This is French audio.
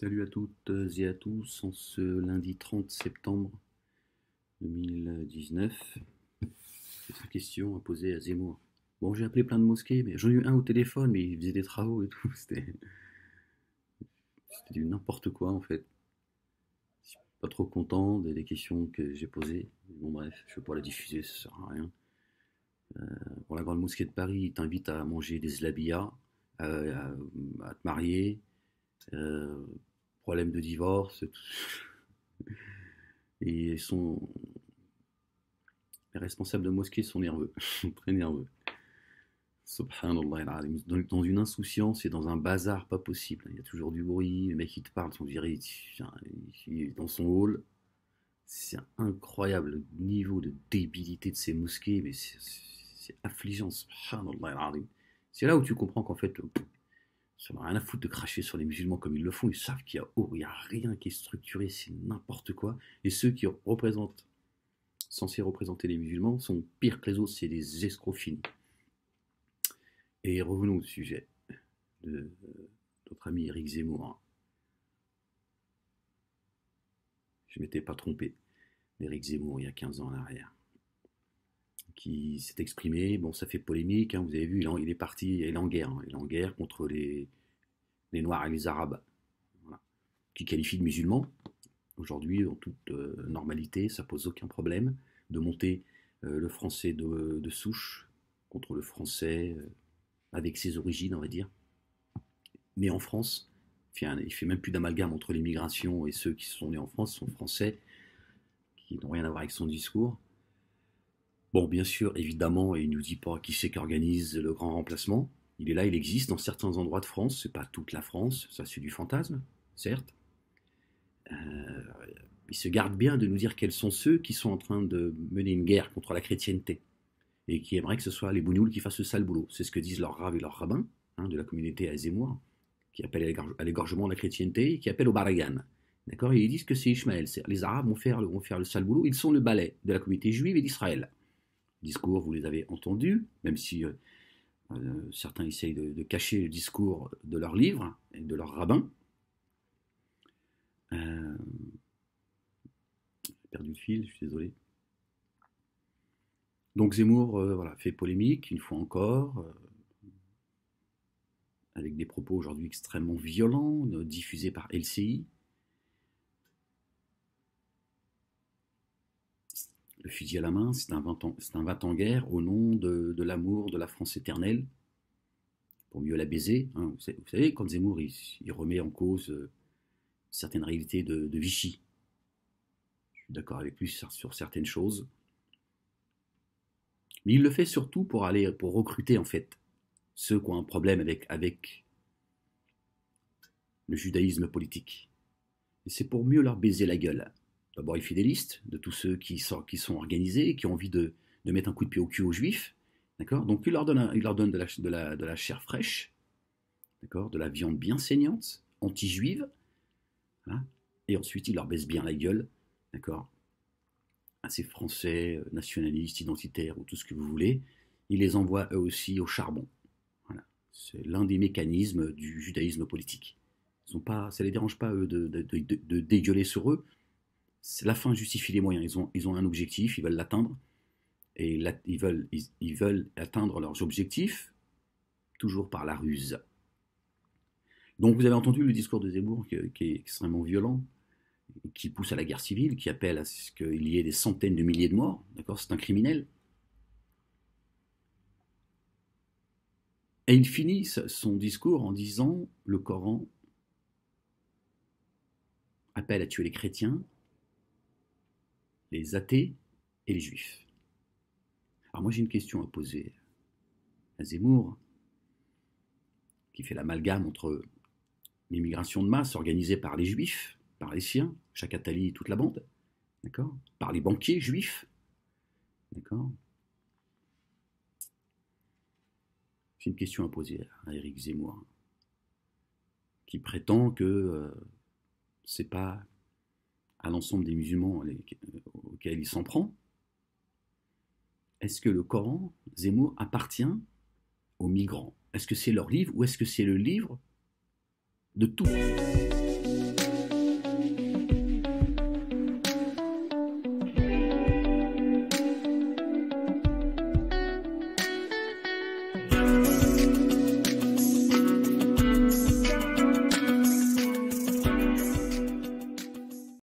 Salut à toutes et à tous, en ce lundi 30 septembre 2019. Cette question à poser à Zemmour. Bon, j'ai appelé plein de mosquées, mais j'en ai eu un au téléphone, mais il faisait des travaux et tout. C'était du n'importe quoi en fait. Je suis pas trop content des questions que j'ai posées. Bon, bref, je ne vais pas la diffuser, ça sert à rien. Pour la grande mosquée de Paris, ils t'invitent à manger des zlabiyas, à te marier, euh, problème de divorce, et les responsables de mosquées sont nerveux, très nerveux. Subhanallah al-azim. Dans une insouciance et dans un bazar pas possible. Il y a toujours du bruit, le mec qui te parle, on dirait il est dans son hall. C'est incroyable le niveau de débilité de ces mosquées, mais c'est affligeant. Subhanallah al-azim. C'est là où tu comprends qu'en fait, ça n'a rien à foutre de cracher sur les musulmans comme ils le font. Ils savent il y a rien qui est structuré, c'est n'importe quoi. Et ceux qui représentent, censés représenter les musulmans, sont pires que les autres, c'est des escrocs finis. Et revenons au sujet de notre ami Éric Zemmour. Je ne m'étais pas trompé d'Éric Zemmour il y a 15 ans en arrière, qui s'est exprimé. Bon, ça fait polémique, hein, vous avez vu, il est parti, il est en guerre. Il est en guerre contre les Noirs et les Arabes, voilà, qui qualifie de musulmans. Aujourd'hui, en toute normalité, ça pose aucun problème de monter le français de souche contre le français avec ses origines, on va dire. Mais en France, il ne fait même plus d'amalgame entre l'immigration et ceux qui sont nés en France, sont français, qui n'ont rien à voir avec son discours. Bon, bien sûr, évidemment, il ne nous dit pas qui c'est qui organise le grand remplacement. Il est là, il existe dans certains endroits de France, c'est pas toute la France, ça c'est du fantasme, certes. Euh, il se garde bien de nous dire quels sont ceux qui sont en train de mener une guerre contre la chrétienté et qui aimeraient que ce soit les bougnoules qui fassent le sale boulot. C'est ce que disent leurs raves et leurs rabbins, hein, de la communauté à Zemmour, qui appellent à l'égorgement de la chrétienté et qui appellent au baragan. D'accord. Et ils disent que c'est Ishmaël. Les Arabes vont faire le sale boulot. Ils sont le balai de la communauté juive et d'Israël. Discours, vous les avez entendus, même si certains essayent de cacher le discours de leurs livres et de leurs rabbins. J'ai perdu le fil, je suis désolé. Donc Zemmour voilà, fait polémique, une fois encore, avec des propos aujourd'hui extrêmement violents, diffusés par LCI. Le fusil à la main, c'est un va-t-en-guerre au nom de l'amour de la France éternelle, pour mieux la baiser. Hein. Vous savez, quand Zemmour il remet en cause certaines réalités de Vichy, je suis d'accord avec lui sur certaines choses, mais il le fait surtout pour recruter en fait ceux qui ont un problème avec le judaïsme politique. Et c'est pour mieux leur baiser la gueule. D'abord, il fidéliste de tous ceux qui sont organisés, qui ont envie de mettre un coup de pied au cul aux juifs. D'accord. Donc il leur donne de la chair fraîche, d'accord, de la viande bien saignante, anti-juive, hein, et ensuite il leur baisse bien la gueule, d'accord, à ces Français nationalistes, identitaires ou tout ce que vous voulez. Il les envoie eux aussi au charbon. Voilà. C'est l'un des mécanismes du judaïsme politique. Ça ne les dérange pas eux de dégueuler sur eux. La fin justifie les moyens. Ils ont un objectif, ils veulent l'atteindre. Et ils veulent atteindre leurs objectifs toujours par la ruse. Donc vous avez entendu le discours de Zemmour qui est extrêmement violent, qui pousse à la guerre civile, qui appelle à ce qu'il y ait des centaines de milliers de morts. D'accord, c'est un criminel. Et il finit son discours en disant le Coran appelle à tuer les chrétiens, les athées et les juifs. Alors moi j'ai une question à poser à Zemmour, qui fait l'amalgame entre l'immigration de masse organisée par les juifs, par les siens, chaque Attali et toute la bande, d'accord, par les banquiers juifs, d'accord. J'ai une question à poser à Éric Zemmour, qui prétend que c'est pas à l'ensemble des musulmans auxquels il s'en prend. Est-ce que le Coran, Zemmour, appartient aux migrants? Est-ce que c'est leur livre ou est-ce que c'est le livre de tous?